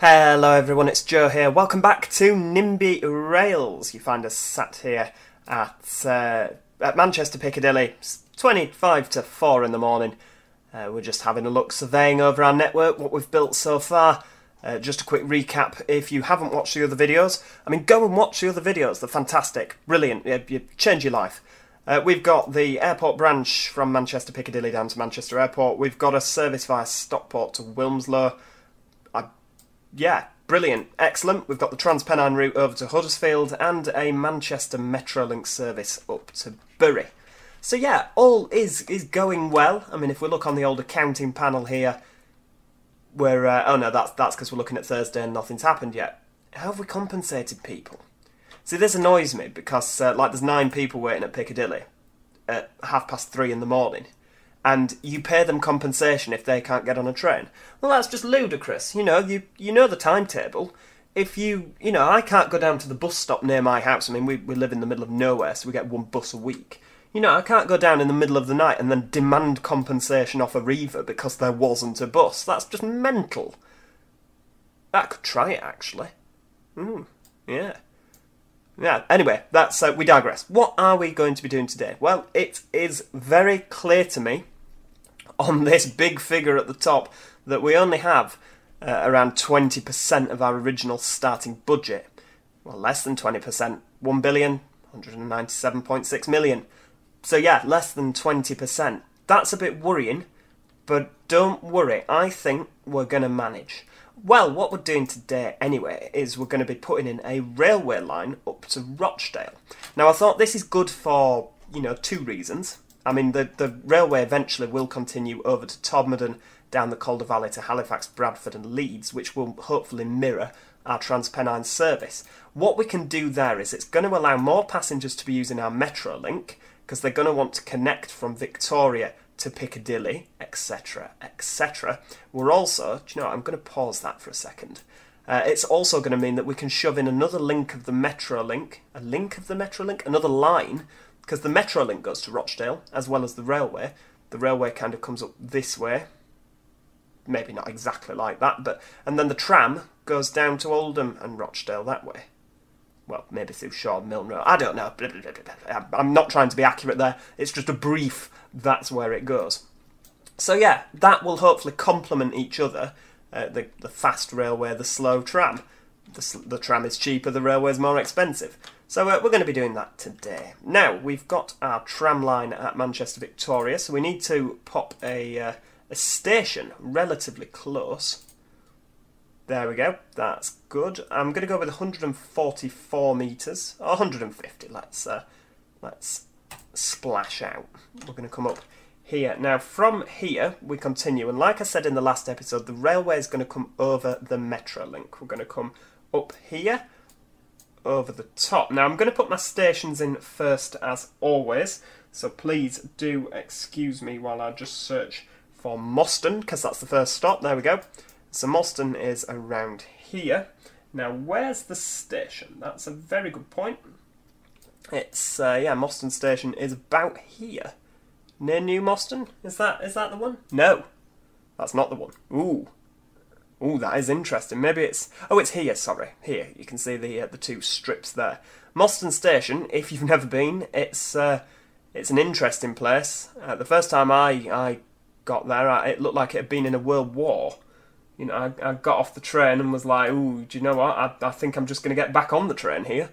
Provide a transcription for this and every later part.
Hello everyone, it's Joe here. Welcome back to NIMBY Rails. You find us sat here at Manchester Piccadilly. It's 25 to 4 in the morning. We're just having a look, surveying over our network, what we've built so far. Just a quick recap, if you haven't watched the other videos, go and watch the other videos. They're fantastic, brilliant, you change your life. We've got the airport branch from Manchester Piccadilly down to Manchester Airport. We've got a service via Stockport to Wilmslow. Yeah, brilliant, excellent. We've got the Trans-Pennine route over to Huddersfield and a Manchester Metrolink service up to Bury. So yeah, all is going well. If we look on the old accounting panel here, we're... oh no, that's because we're looking at Thursday and nothing's happened yet. How have we compensated people? See, this annoys me because there's 9 people waiting at Piccadilly at 3:30 in the morning. And you pay them compensation if they can't get on a train. Well, that's just ludicrous. You know the timetable. If I can't go down to the bus stop near my house. We live in the middle of nowhere, so we get one bus a week. I can't go down in the middle of the night and then demand compensation off Arriva because there wasn't a bus. That's just mental. I could try it, actually. Yeah. Yeah, anyway, that's we digress. What are we going to be doing today? Well, it is very clear to me on this big figure at the top that we only have around 20% of our original starting budget. Well, less than 20%, 1,197.6 million. So yeah, less than 20%. That's a bit worrying, but don't worry, I think we're going to manage. Well, what we're doing today anyway is we're going to be putting in a railway line up to Rochdale. Now, I thought this is good for, 2 reasons. The railway eventually will continue over to Todmorden, down the Calder Valley to Halifax, Bradford and Leeds, which will hopefully mirror our Trans-Pennine service. What we can do there is it's going to allow more passengers to be using our Metrolink, because they're going to want to connect from Victoria to Piccadilly, etc, etc. We're also, I'm going to pause that for a second. It's also going to mean that we can shove in another link of the Metrolink, another line, because the Metrolink goes to Rochdale, as well as the railway. The railway kind of comes up this way, maybe not exactly like that, and then the tram goes down to Oldham and Rochdale that way. Well, maybe through Shaw and Milne Road, I don't know. I'm not trying to be accurate there, it's just a brief, that's where it goes. So yeah, that will hopefully complement each other, the fast railway, the slow tram. The tram is cheaper, the railway is more expensive. So we're going to be doing that today. Now, we've got our tram line at Manchester Victoria, so we need to pop a station relatively close. There we go, that's good. I'm going to go with 144 metres, or 150, let's splash out. We're going to come up here. Now, from here, we continue, and like I said in the last episode, the railway is going to come over the Metrolink. We're going to come up here, over the top. Now, I'm going to put my stations in first, as always, so please do excuse me while I just search for Moston, because that's the first stop. There we go. So Moston is around here. Now, where's the station? That's a very good point. It's, Moston Station is about here. Near New Moston? Is that the one? No, that's not the one. Ooh, that is interesting. Maybe it's... Oh, it's here, sorry. Here, you can see the 2 strips there. Moston Station, if you've never been, it's an interesting place. The first time I got there, it looked like it had been in a world war. I got off the train and was like, ooh, do you know what? I think I'm just going to get back on the train here.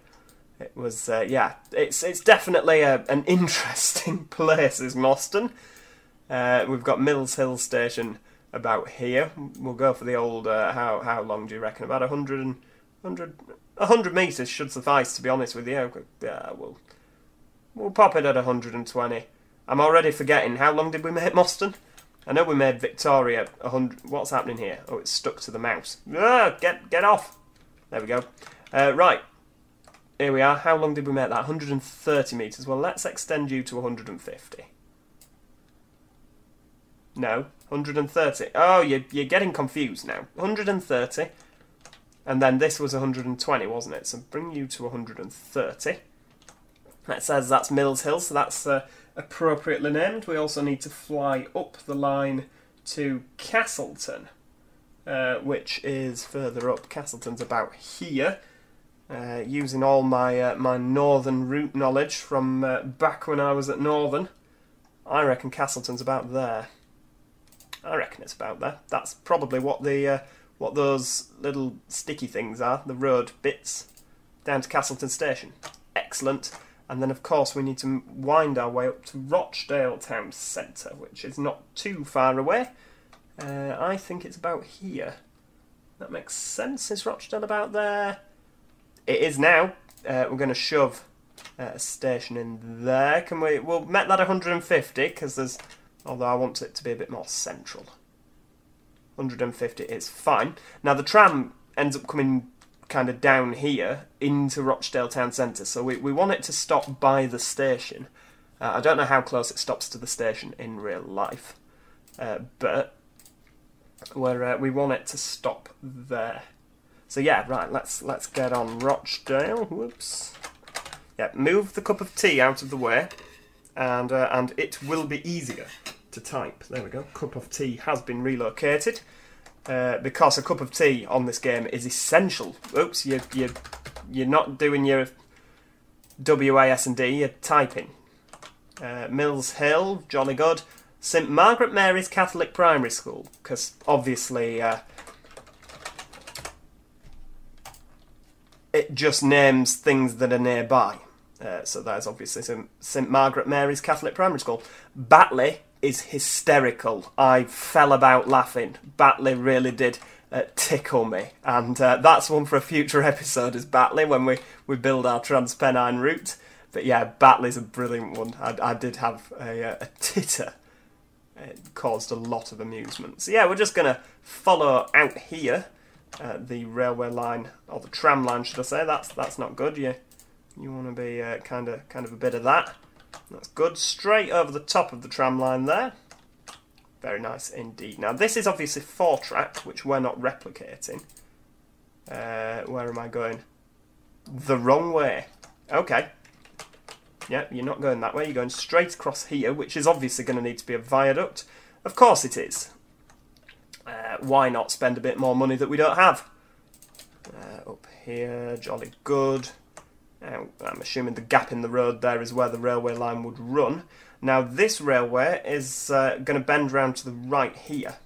It was, it's definitely an interesting place, is Moston. We've got Mills Hill Station about here. We'll go for the old, how long do you reckon? About 100 metres should suffice, to be honest with you. Yeah, we'll pop it at 120. I'm already forgetting, how long did we make Moston? I know we made Victoria 100. What's happening here? Oh, it's stuck to the mouse. Ah, get off. There we go. Right. Here we are. How long did we make that? 130 metres. Well, let's extend you to 150. No, 130. Oh, you're getting confused now. 130. And then this was 120, wasn't it? So bring you to 130. That says that's Mills Hill, so that's appropriately named. We also need to fly up the line to Castleton. which is further up. Castleton's about here. Using all my my northern route knowledge from back when I was at Northern, I reckon Castleton's about there. I reckon it's about there. That's probably what the what those little sticky things are, the road bits, down to Castleton Station. Excellent. And then of course we need to wind our way up to Rochdale town centre, which is not too far away. I think it's about here. That makes sense. Is Rochdale about there? It is now. We're going to shove a station in there. Can we? We'll make that 150 because there's. Although I want it to be a bit more central. 150 is fine. Now the tram ends up coming kind of down here into Rochdale town centre, so we want it to stop by the station. I don't know how close it stops to the station in real life, but we want it to stop there. So yeah, right. Let's get on Rochdale. Whoops. Yeah, move the cup of tea out of the way, and it will be easier to type. There we go. Cup of tea has been relocated because a cup of tea on this game is essential. Oops, you're not doing your WASD. You're typing. Mills Hill, jolly good. St Margaret Mary's Catholic Primary School, because obviously it just names things that are nearby. So that is obviously St Margaret Mary's Catholic Primary School. Batley is hysterical. I fell about laughing. Batley really did tickle me. And that's one for a future episode, is Batley, when we build our Transpennine route. But yeah, Batley's a brilliant one. I did have a titter. It caused a lot of amusement. So yeah, we're just going to follow out here the railway line, or the tram line, should I say. That's not good. You want to be kind of a bit of that. That's good. Straight over the top of the tram line there. Very nice indeed. Now this is obviously 4-track, which we're not replicating. Where am I going? The wrong way. Okay. Yeah, you're not going that way. You're going straight across here, which is obviously going to need to be a viaduct. Of course it is. Why not spend a bit more money that we don't have? Up here, jolly good. Now, I'm assuming the gap in the road there is where the railway line would run. Now this railway is going to bend round to the right here.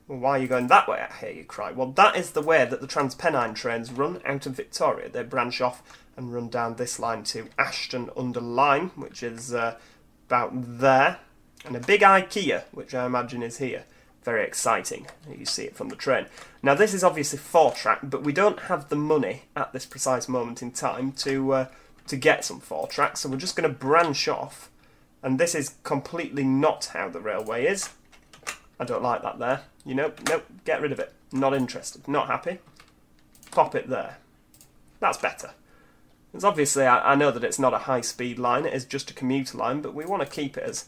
Well, why are you going that way, I hear you cry? Well, that is the way that the Transpennine trains run out of Victoria. They branch off and run down this line to Ashton-under-Lyne, which is about there. And a big IKEA, which I imagine is here. Very exciting. You see it from the train. Now this is obviously 4-track, but we don't have the money at this precise moment in time to get some 4-track, so we're just going to branch off. And this is completely not how the railway is. I don't like that there. You know, nope, get rid of it. Not interested. Not happy. Pop it there. That's better. It's obviously, I know that it's not a high-speed line, it is just a commuter line, but we want to keep it as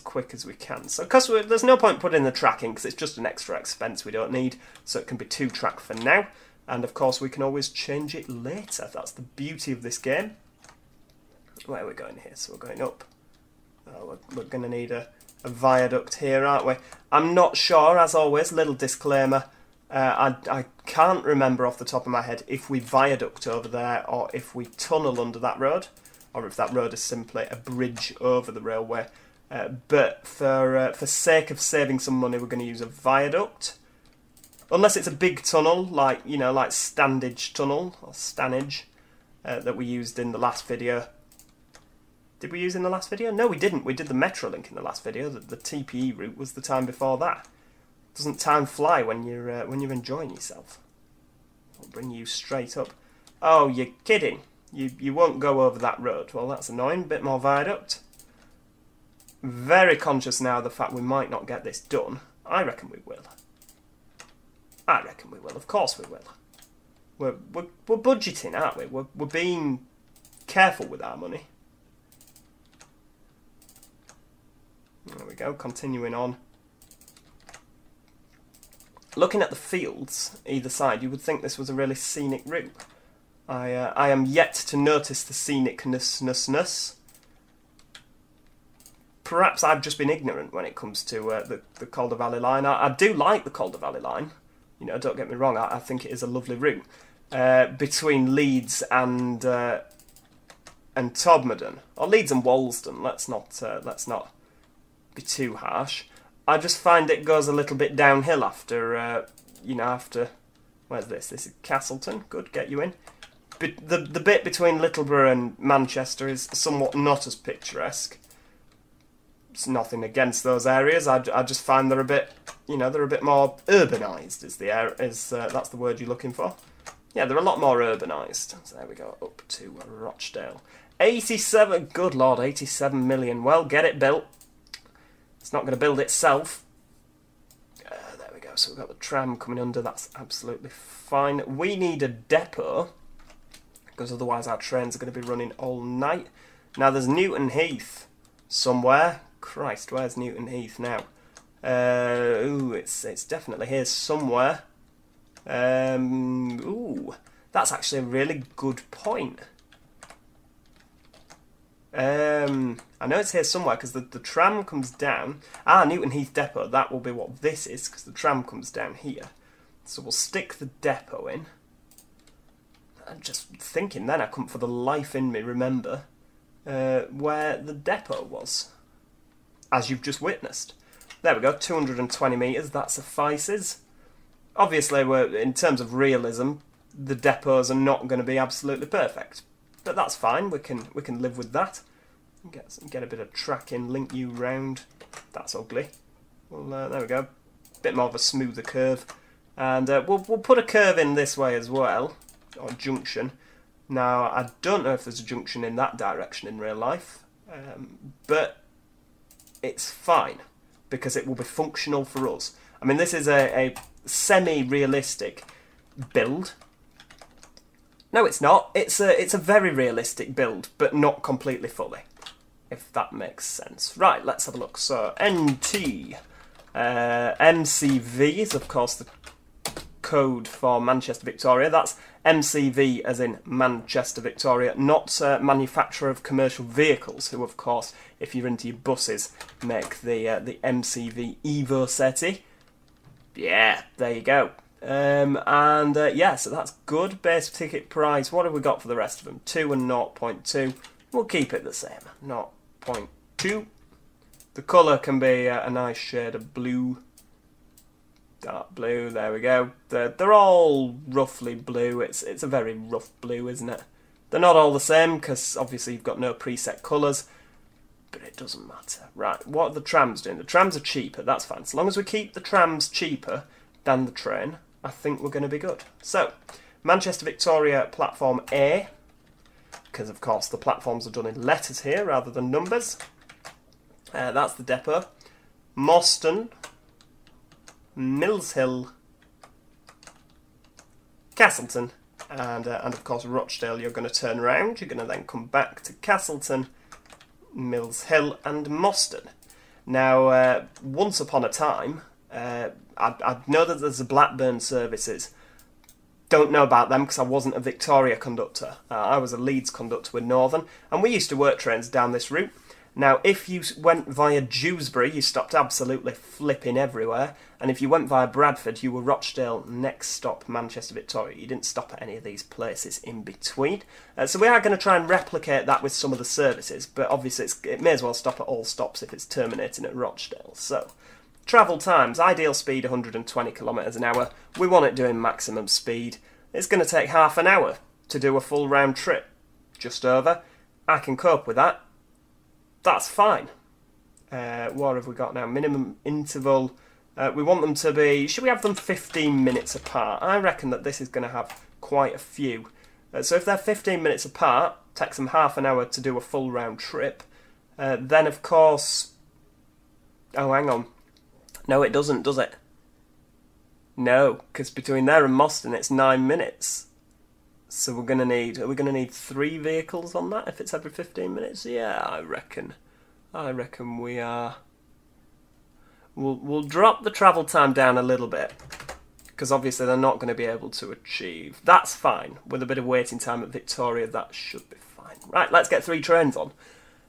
quick as we can. So, because there's no point putting the track in, because it's just an extra expense we don't need, so it can be 2-track for now. And of course, we can always change it later. That's the beauty of this game. Where are we going here? So we're going up. Oh, we're going to need a viaduct here, aren't we? I'm not sure, as always, little disclaimer. I can't remember off the top of my head if we viaduct over there or if we tunnel under that road, or if that road is simply a bridge over the railway. But for sake of saving some money, we're going to use a viaduct. Unless it's a big tunnel, like, you know, like Standage Tunnel, or Stanage, that we used in the last video. Did we use in the last video? No, we didn't. We did the Metrolink in the last video. The TPE route was the time before that. Doesn't time fly when you're enjoying yourself? I'll bring you straight up. Oh, you're kidding. You won't go over that road. Well, that's annoying. Bit more viaduct. Very conscious now of the fact we might not get this done. I reckon we will. I reckon we will. Of course we will. We're budgeting, aren't we? We're being careful with our money. There we go. Continuing on. Looking at the fields either side, you would think this was a really scenic route. I am yet to notice the scenicness. Perhaps I've just been ignorant when it comes to the Calder Valley line. I do like the Calder Valley line. You know, don't get me wrong, I think it is a lovely route. Between Leeds and Todmorden, or Leeds and Walsden, let's not be too harsh. I just find it goes a little bit downhill after, you know, after, where's this? This is Castleton, good, get you in. The bit between Littleborough and Manchester is somewhat not as picturesque. It's nothing against those areas, I just find they're a bit, you know, they're a bit more urbanised, that's the word you're looking for. Yeah, they're a lot more urbanised. So there we go, up to Rochdale. 87, good lord, 87 million. Well, get it built. It's not going to build itself. There we go, so we've got the tram coming under, that's absolutely fine. We need a depot, because otherwise our trains are going to be running all night. Now there's Newton Heath somewhere. Christ, where's Newton Heath now? Ooh, it's definitely here somewhere. Ooh, that's actually a really good point. I know it's here somewhere because the tram comes down. Ah, Newton Heath Depot, that will be what this is because the tram comes down here. So we'll stick the depot in. I'm just thinking then, I couldn't for the life in me remember where the depot was, as you've just witnessed. There we go, 220 metres, that suffices. Obviously, in terms of realism, the depots are not going to be absolutely perfect, but that's fine. We can live with that. Get a bit of track in, link you round. That's ugly. Well, there we go. Bit more of a smoother curve, and we'll put a curve in this way as well, or junction. Now, I don't know if there's a junction in that direction in real life, but it's fine because it will be functional for us. I mean, this is a semi-realistic build. No, it's not. It's a very realistic build, but not completely fully, if that makes sense. Right, let's have a look. So, NT. MCV is, of course, the code for Manchester Victoria. That's MCV as in Manchester Victoria, not manufacturer of commercial vehicles, who, of course, if you're into your buses, make the MCV Evo SETI. Yeah, there you go. Yeah, so that's good. Base ticket price. What have we got for the rest of them? 2 and 0.2. We'll keep it the same. 0.2. The colour can be a nice shade of blue. Dark blue, there we go. They're all roughly blue. It's a very rough blue, isn't it? They're not all the same, because obviously you've got no preset colours. But it doesn't matter. Right, what are the trams doing? The trams are cheaper, that's fine. As long as we keep the trams cheaper than the train, I think we're going to be good. So, Manchester Victoria Platform A, because of course the platforms are done in letters here rather than numbers. That's the depot. Moston, Mills Hill, Castleton, and of course Rochdale. You're going to turn around. You're going to then come back to Castleton, Mills Hill and Moston. Now, once upon a time, I know that there's the Blackburn services. Don't know about them because I wasn't a Victoria conductor. I was a Leeds conductor with Northern, and we used to work trains down this route. Now, if you went via Dewsbury, you stopped absolutely flipping everywhere, and if you went via Bradford, you were Rochdale, next stop Manchester Victoria. You didn't stop at any of these places in between. So we are going to try and replicate that with some of the services, but obviously it may as well stop at all stops if it's terminating at Rochdale. So, travel times, ideal speed 120 kilometres an hour. We want it doing maximum speed. It's going to take half an hour to do a full round trip. Just over. I can cope with that. That's fine. What have we got now? Minimum interval. We want them to be... Should we have them 15 minutes apart? I reckon that this is going to have quite a few. So if they're 15 minutes apart, takes them half an hour to do a full round trip. Then, of course... Oh, hang on. No, it doesn't, does it? No, because between there and Moston, it's 9 minutes. So we're going to need... Are we going to need 3 vehicles on that if it's every 15 minutes? Yeah, I reckon. I reckon we are... We'll drop the travel time down a little bit, because obviously they're not going to be able to achieve. That's fine. With a bit of waiting time at Victoria, that should be fine. Right, let's get 3 trains on.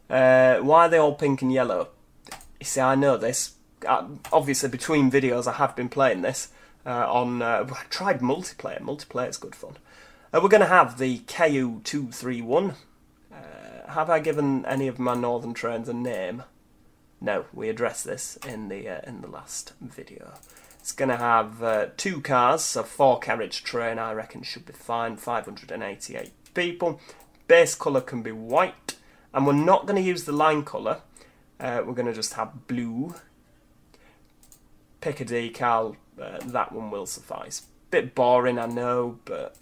Why are they all pink and yellow? You see, I know this. Obviously, between videos, I have been playing this. I tried multiplayer. Multiplayer is good fun. We're going to have the KU231. Have I given any of my northern trains a name? No, we addressed this in the last video. It's going to have 2 cars, so 4-carriage train I reckon should be fine, 588 people. Base colour can be white, and we're not going to use the line colour, we're going to just have blue. Pick a decal, that one will suffice. Bit boring, I know, but...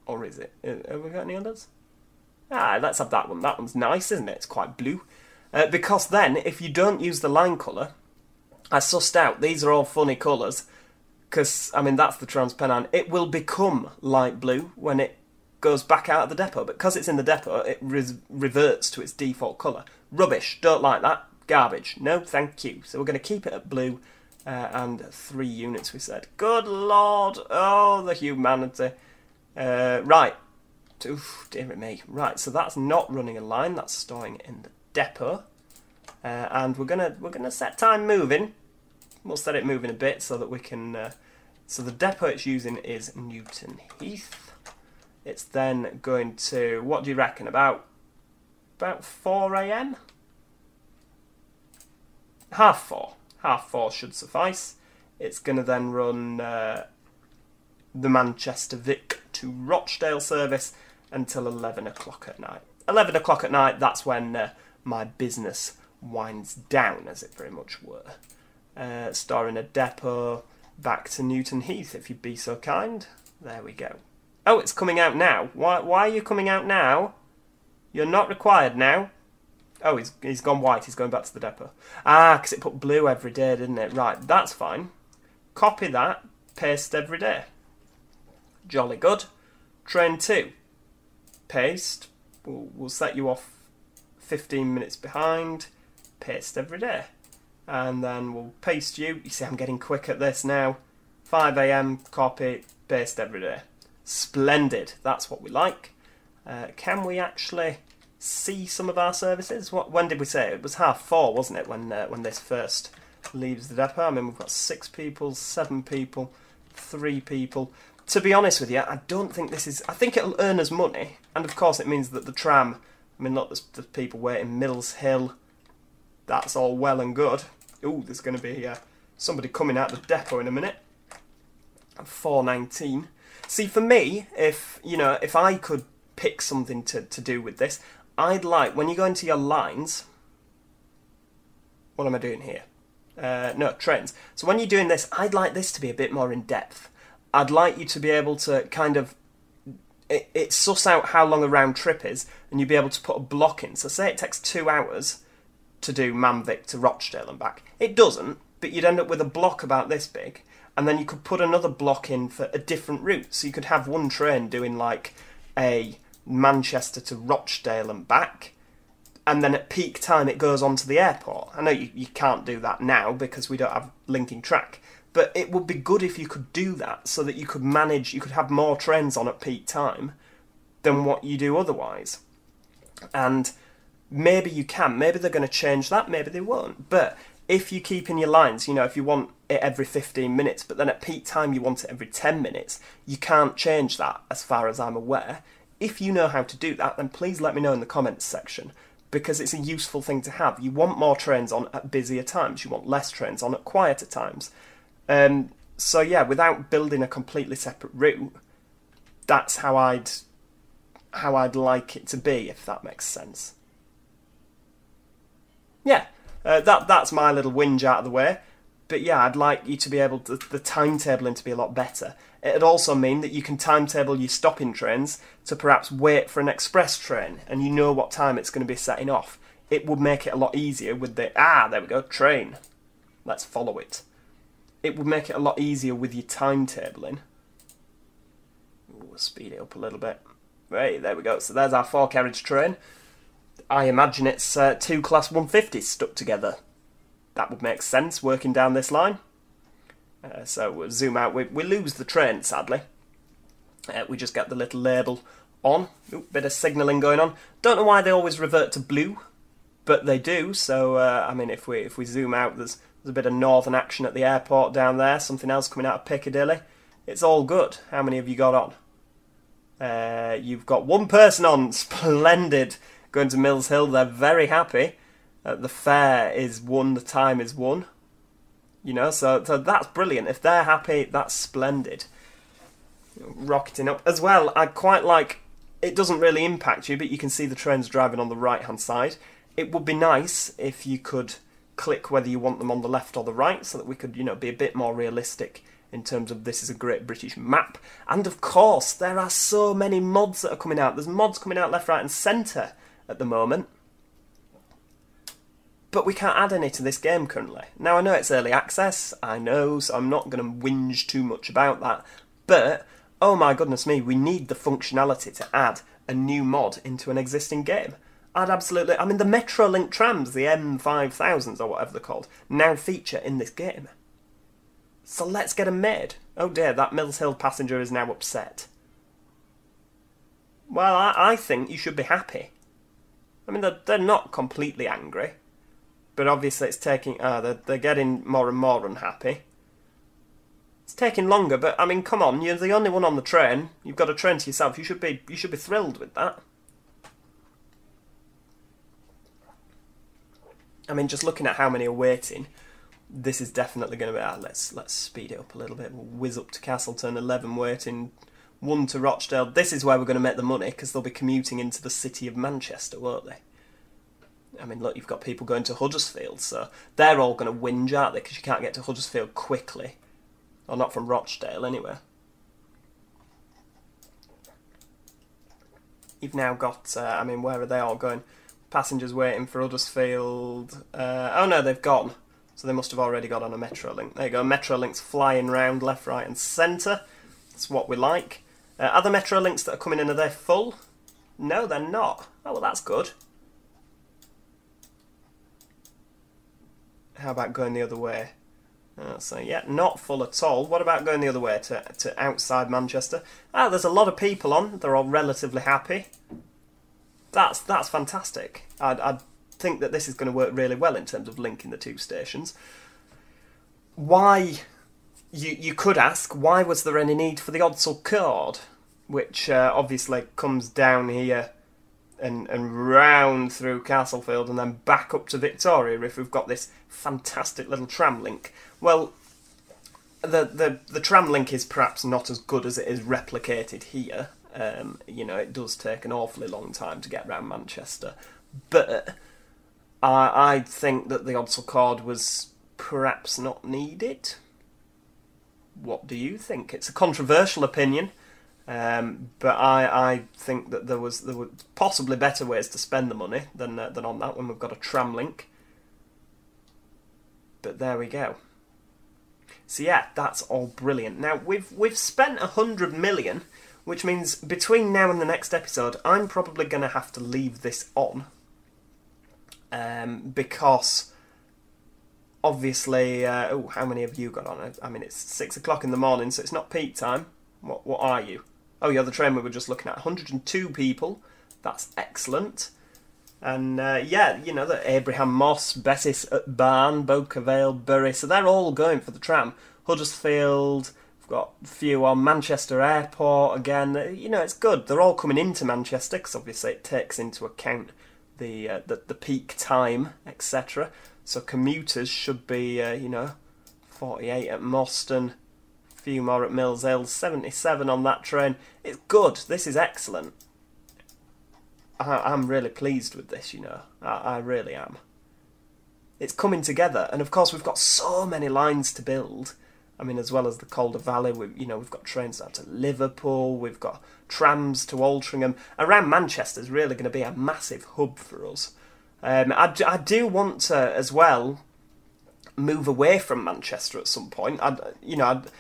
Or is it? Have we got any others? Let's have that one. That one's nice, isn't it? It's quite blue. Because then, if you don't use the line colour, I sussed out, these are all funny colours, because, I mean, that's the TransPennine. It will become light blue when it goes back out of the depot, but because it's in the depot, it reverts to its default colour. Rubbish, don't like that. Garbage. No, thank you. So we're going to keep it at blue, and 3 units, we said. Good Lord! Oh, the humanity. Right. Oof, dear me. Right, so that's not running a line, that's storing in the depot. And we're gonna set time moving. We'll set it moving a bit so that we can. So the depot it's using is Newton Heath. It's then going to, what do you reckon, about 4 AM? Half 4. Half 4 should suffice. It's going to then run the Manchester Vic to Rochdale service until 11 o'clock at night. 11 o'clock at night, that's when my business winds down, as it very much were. Storing a depot back to Newton Heath, if you'd be so kind. There we go. Oh, it's coming out now. Why are you coming out now? You're not required now. Oh, he's gone white. He's going back to the depot. Because it put blue every day, didn't it? Right, that's fine. Copy that. Paste every day. Jolly good. Train 2. Paste. We'll set you off 15 minutes behind. Paste every day. And then we'll paste you. You see, I'm getting quick at this now. 5 AM, copy, paste every day. Splendid. That's what we like. Can we actually see some of our services? When did we say? It was 4:30, wasn't it, when this first leaves the depot? I mean, we've got 6 people, 7 people, 3 people. To be honest with you, I don't think this is... I think it'll earn us money. And of course it means that the tram... I mean, look, there's people waiting. Mills Hill. That's all well and good. Ooh, there's going to be somebody coming out the depot in a minute. 4:19. See, for me, if I could pick something to do with this, I'd like, when you go into your lines... What am I doing here? No, trains. So when you're doing this, I'd like this to be a bit more in depth. I'd like you to be able to kind of... It suss out how long a round trip is, and you'd be able to put a block in. So say it takes 2 hours to do Manvic to Rochdale and back. It doesn't, but you'd end up with a block about this big, and then you could put another block in for a different route. So you could have one train doing like a Manchester to Rochdale and back, and then at peak time it goes on to the airport. I know you can't do that now because we don't have linking track, but it would be good if you could do that so that you could manage, you could have more trains on at peak time than what you do otherwise. And maybe you can, maybe they're going to change that, maybe they won't. But if you keep in your lines, if you want it every 15 minutes, but then at peak time you want it every 10 minutes, you can't change that as far as I'm aware. If you know how to do that, then please let me know in the comments section, because it's a useful thing to have. You want more trains on at busier times, you want less trains on at quieter times. So yeah, without building a completely separate route, that's how I'd like it to be, if that makes sense. Yeah, that's my little whinge out of the way. But yeah, I'd like you to be able to, the timetabling to be a lot better. It'd also mean that you can timetable your stopping trains to perhaps wait for an express train, and you know what time it's going to be setting off. It would make it a lot easier with the, there we go, train. Let's follow it. It would make it a lot easier with your timetabling. We'll speed it up a little bit. Right, there we go. So there's our 4-carriage train. I imagine it's 2 Class 150s stuck together. That would make sense, working down this line. So we'll zoom out. We lose the train, sadly. We just get the little label on. Ooh, bit of signalling going on. Don't know why they always revert to blue, but they do. So I mean, if we zoom out, there's There's a bit of northern action at the airport down there, something else coming out of Piccadilly. It's all good. How many have you got on? You've got one person on, splendid, going to Mills Hill. They're very happy. The fare is won, the time is won. You know, so that's brilliant. If they're happy, that's splendid. Rocketing up. As well, I quite like, it doesn't really impact you, but you can see the trains driving on the right-hand side. It would be nice if you could click whether you want them on the left or the right, so that we could, you know, be a bit more realistic in terms of this is a great British map. And of course, there are so many mods that are coming out. There's mods coming out left, right and centre at the moment. But we can't add any to this game currently. Now, I know it's early access, I know, so I'm not going to whinge too much about that. But, oh my goodness me, we need the functionality to add a new mod into an existing game. I'd absolutely... I mean, the Metrolink trams, the M5000s or whatever they're called, now feature in this game. So let's get them made. Oh dear, that Mills Hill passenger is now upset. Well, I think you should be happy. I mean, they're not completely angry. But obviously it's taking... they're getting more and more unhappy. It's taking longer, but I mean, come on, you're the only one on the train. You've got a train to yourself. You should be thrilled with that. I mean, just looking at how many are waiting, this is definitely going to be... let's speed it up a little bit. We'll whiz up to Castleton, 11 waiting, 1 to Rochdale. This is where we're going to make the money, because they'll be commuting into the city of Manchester, won't they? I mean, look, you've got people going to Huddersfield, so they're all going to whinge, aren't they? Because you can't get to Huddersfield quickly. Or not from Rochdale, anyway. You've now got... I mean, where are they all going? Passengers waiting for Huddersfield. Oh no, they've gone. So they must have already got on a Metrolink. There you go, Metrolink's flying round left, right and centre. That's what we like. Other Metrolinks that are coming in, are they full? No, they're not. Oh, well, that's good. How about going the other way? So yeah, not full at all. What about going the other way to outside Manchester? Ah, there's a lot of people on. They're all relatively happy. That's fantastic. I think that this is going to work really well in terms of linking the two stations. Why, you could ask, why was there any need for the Odsal cord? Which obviously comes down here and round through Castlefield and then back up to Victoria if we've got this fantastic little tram link. Well, the tram link is perhaps not as good as it is replicated here. You know, it does take an awfully long time to get around Manchester. But I think that the Odsal cord was perhaps not needed. What do you think? It's a controversial opinion. But I think that there were possibly better ways to spend the money than on that when we've got a tram link. But there we go. So yeah, that's all brilliant. Now we've spent 100 million, which means between now and the next episode, I'm probably going to have to leave this on, because obviously, oh, how many have you got on? I mean, it's 6 o'clock in the morning, so it's not peak time. What are you? Oh, you're the train we were just looking at. 102 people. That's excellent. And yeah, you know, the Abraham Moss, Bessis at Barn, Boca Vale, Bury. So they're all going for the tram. Huddersfield, we've got a few on Manchester Airport again. You know, it's good. They're all coming into Manchester because obviously it takes into account the peak time, etc. So commuters should be, you know, 48 at Moston. Few more at Mills Hill, 77 on that train. It's good. This is excellent. I'm really pleased with this, you know. I really am. It's coming together, and of course we've got so many lines to build. I mean, as well as the Calder Valley, we've got trains out to Liverpool, we've got trams to Altrincham. Around Manchester's really going to be a massive hub for us. I do want to, as well, move away from Manchester at some point,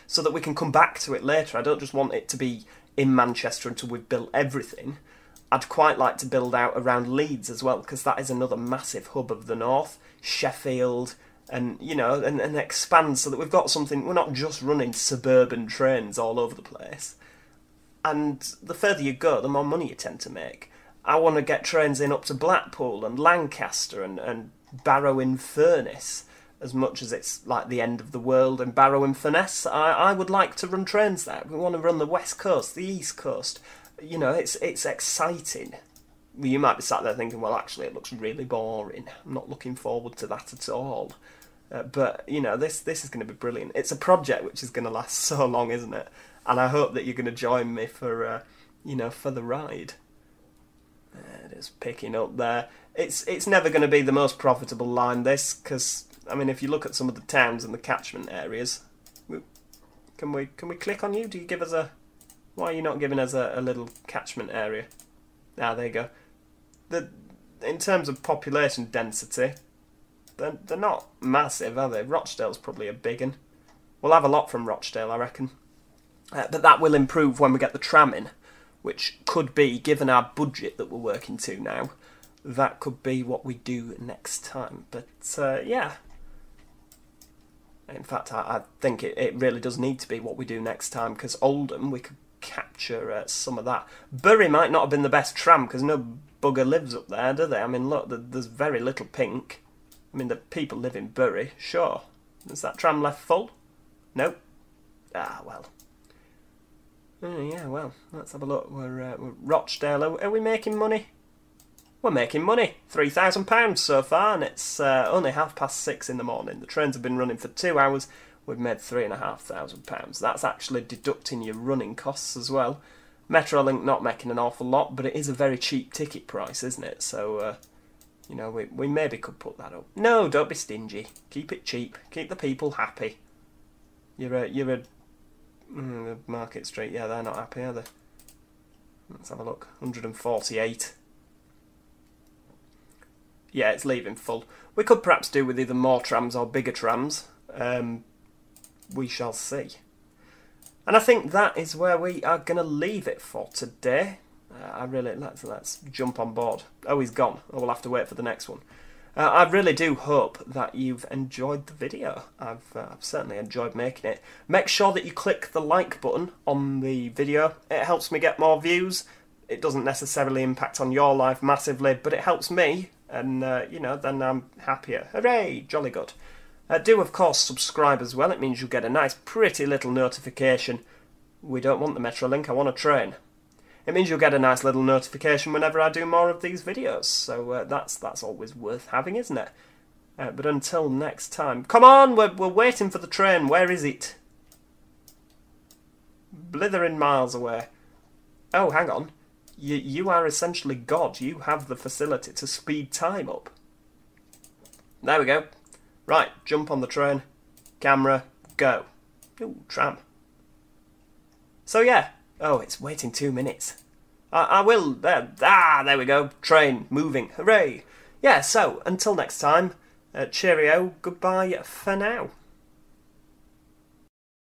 so that we can come back to it later. I don't just want it to be in Manchester until we've built everything. I'd quite like to build out around Leeds as well, because that is another massive hub of the north. Sheffield, and you know, and expand so that we've got something. We're not just running suburban trains all over the place. And the further you go, the more money you tend to make. I want to get trains in up to Blackpool and Lancaster and Barrow in Furness. as much as it's like the end of the world in Barrow and Furness. I would like to run trains there. We want to run the West Coast, the East Coast. You know, it's exciting. You might be sat there thinking, well, actually, it looks really boring. I'm not looking forward to that at all. But, you know, this is going to be brilliant. It's a project which is going to last so long, isn't it? And I hope that you're going to join me for, you know, for the ride. It is picking up there. It's never going to be the most profitable line, this, because, I mean, if you look at some of the towns and the catchment areas, can we click on you? Do you give us a... Why are you not giving us a little catchment area? Ah, there you go. In terms of population density, they're not massive, are they? Rochdale's probably a big one. We'll have a lot from Rochdale, I reckon. But that will improve when we get the tram in, which could be, given our budget that we're working to now, that could be what we do next time. But, yeah. In fact, I think it really does need to be what we do next time, because Oldham, we could capture some of that. Bury might not have been the best tram, because no bugger lives up there, do they? I mean, look, there's very little pink. I mean, the people live in Bury, sure. Is that tram left full? Nope. Ah, well. Yeah, well, let's have a look. We're Rochdale. Are we making money? We're making money. £3,000 so far, and it's only 6:30 in the morning. The trains have been running for 2 hours. We've made £3,500. That's actually deducting your running costs as well. Metrolink not making an awful lot, but it is a very cheap ticket price, isn't it? So, you know, we maybe could put that up. No, don't be stingy. Keep it cheap. Keep the people happy. You're a Market Street. Yeah, they're not happy, are they? Let's have a look. 148. Yeah, it's leaving full. We could perhaps do with either more trams or bigger trams. We shall see. And I think that is where we are going to leave it for today. Let's jump on board. Oh, he's gone. Oh, we'll have to wait for the next one. I really do hope that you've enjoyed the video. I've certainly enjoyed making it. Make sure that you click the like button on the video. It helps me get more views. It doesn't necessarily impact on your life massively, but it helps me, and you know, then I'm happier. Hooray! Jolly good. Do, of course, subscribe as well. It means you'll get a nice, pretty little notification. We don't want the Metrolink, I want a train. It means you'll get a nice little notification whenever I do more of these videos. So that's always worth having, isn't it? But until next time... Come on! We're waiting for the train. Where is it? Blithering miles away. Oh, hang on. You are essentially God. You have the facility to speed time up. There we go. Right, jump on the train. Camera, go. Ooh, tram. So yeah. Oh, it's waiting 2 minutes. I will... there we go. Train, moving. Hooray. Yeah, so, until next time, cheerio, goodbye for now.